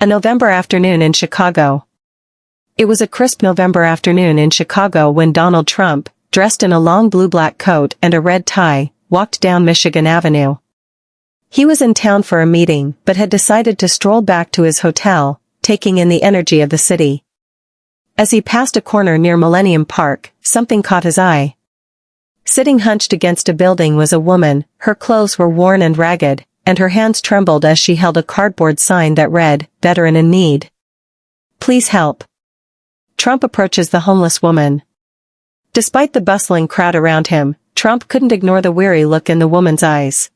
A November afternoon in Chicago. It was a crisp November afternoon in Chicago when Donald Trump, dressed in a long blue-black coat and a red tie, walked down Michigan Avenue. He was in town for a meeting but had decided to stroll back to his hotel, taking in the energy of the city. As he passed a corner near Millennium Park, something caught his eye. Sitting hunched against a building was a woman. Her clothes were worn and ragged, and her hands trembled as she held a cardboard sign that read, "Veteran in Need. Please help." Trump approaches the homeless woman. Despite the bustling crowd around him, Trump couldn't ignore the weary look in the woman's eyes.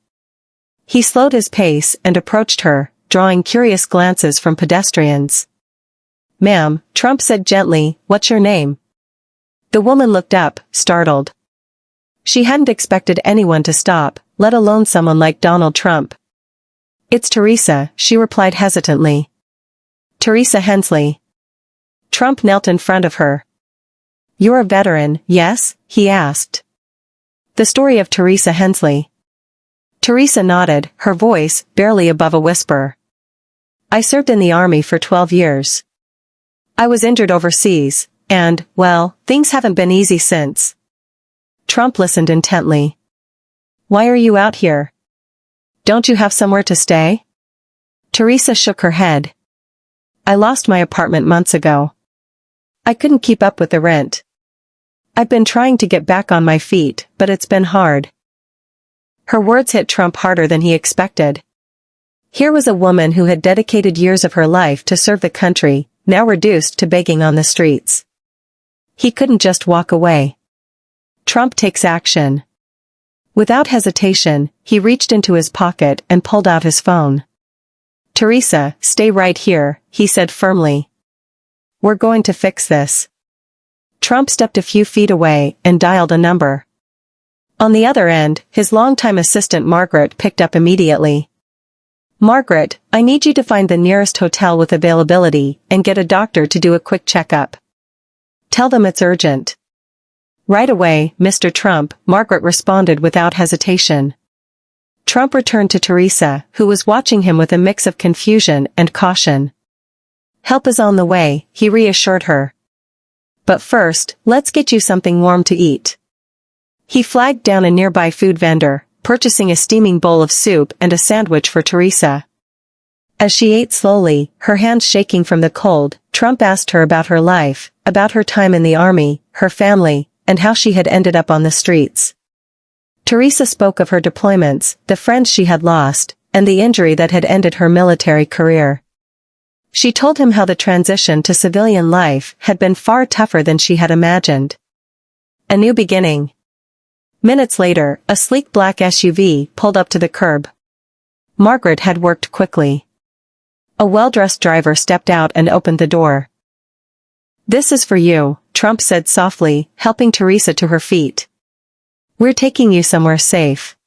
He slowed his pace and approached her, drawing curious glances from pedestrians. "Ma'am," Trump said gently, "what's your name?" The woman looked up, startled. She hadn't expected anyone to stop, let alone someone like Donald Trump. "It's Teresa," she replied hesitantly. "Teresa Hensley." Trump knelt in front of her. "You're a veteran, yes?" he asked. "The story of Teresa Hensley." Teresa nodded, her voice barely above a whisper. "I served in the Army for 12 years. I was injured overseas, and, well, things haven't been easy since." Trump listened intently. "Why are you out here? Don't you have somewhere to stay?" Teresa shook her head. "I lost my apartment months ago. I couldn't keep up with the rent. I've been trying to get back on my feet, but it's been hard." Her words hit Trump harder than he expected. Here was a woman who had dedicated years of her life to serve the country, now reduced to begging on the streets. He couldn't just walk away. Trump takes action. Without hesitation, he reached into his pocket and pulled out his phone. "Teresa, stay right here," he said firmly. "We're going to fix this." Trump stepped a few feet away and dialed a number. On the other end, his longtime assistant Margaret picked up immediately. "Margaret, I need you to find the nearest hotel with availability and get a doctor to do a quick checkup. Tell them it's urgent." "Right away, Mr. Trump," Margaret responded without hesitation. Trump returned to Teresa, who was watching him with a mix of confusion and caution. "Help is on the way," he reassured her. "But first, let's get you something warm to eat." He flagged down a nearby food vendor, purchasing a steaming bowl of soup and a sandwich for Teresa. As she ate slowly, her hands shaking from the cold, Trump asked her about her life, about her time in the Army, her family, and how she had ended up on the streets. Teresa spoke of her deployments, the friends she had lost, and the injury that had ended her military career. She told him how the transition to civilian life had been far tougher than she had imagined. A new beginning. Minutes later, a sleek black SUV pulled up to the curb. Margaret had worked quickly. A well-dressed driver stepped out and opened the door. "This is for you," Trump said softly, helping Teresa to her feet. "We're taking you somewhere safe."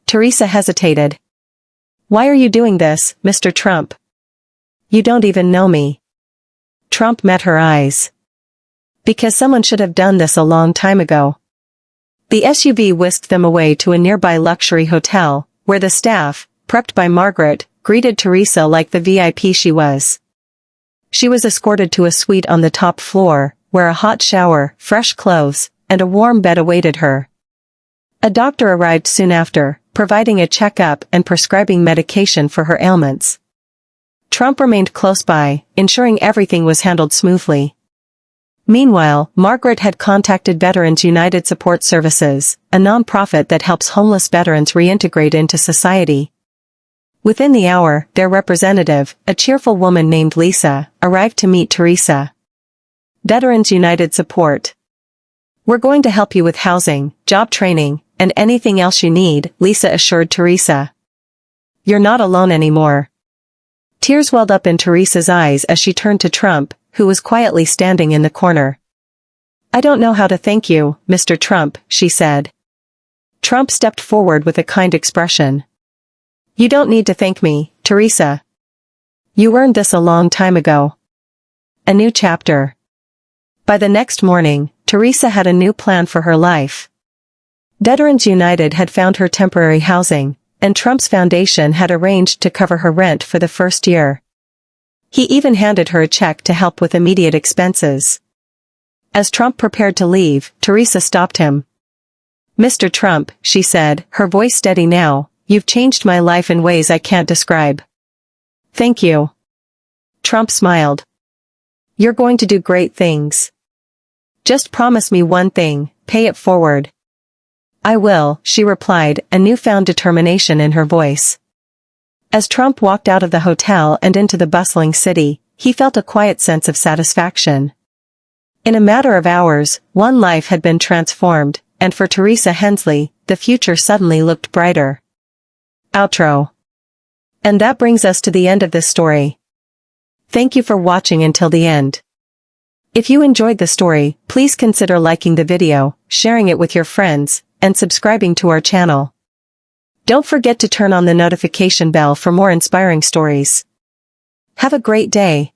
Teresa hesitated. "Why are you doing this, Mr. Trump? You don't even know me." Trump met her eyes. "Because someone should have done this a long time ago." The SUV whisked them away to a nearby luxury hotel, where the staff, prepped by Margaret, greeted Teresa like the VIP she was. She was escorted to a suite on the top floor, where a hot shower, fresh clothes, and a warm bed awaited her. A doctor arrived soon after, providing a checkup and prescribing medication for her ailments. Trump remained close by, ensuring everything was handled smoothly. Meanwhile, Margaret had contacted Veterans United Support Services, a nonprofit that helps homeless veterans reintegrate into society. Within the hour, their representative, a cheerful woman named Lisa, arrived to meet Teresa. Veterans United Support. "We're going to help you with housing, job training, and anything else you need," Lisa assured Teresa. "You're not alone anymore." Tears welled up in Teresa's eyes as she turned to Trump, who was quietly standing in the corner. "I don't know how to thank you, Mr. Trump," she said. Trump stepped forward with a kind expression. "You don't need to thank me, Teresa. You earned this a long time ago." A new chapter. By the next morning, Teresa had a new plan for her life. Veterans United had found her temporary housing, and Trump's foundation had arranged to cover her rent for the first year. He even handed her a check to help with immediate expenses. As Trump prepared to leave, Teresa stopped him. "Mr. Trump," she said, her voice steady now, "you've changed my life in ways I can't describe." "Thank you." Trump smiled. "You're going to do great things. Just promise me one thing, pay it forward." "I will," she replied, a newfound determination in her voice. As Trump walked out of the hotel and into the bustling city, he felt a quiet sense of satisfaction. In a matter of hours, one life had been transformed, and for Teresa Hensley, the future suddenly looked brighter. Outro. And that brings us to the end of this story. Thank you for watching until the end. If you enjoyed the story, please consider liking the video, sharing it with your friends, and subscribing to our channel. Don't forget to turn on the notification bell for more inspiring stories. Have a great day.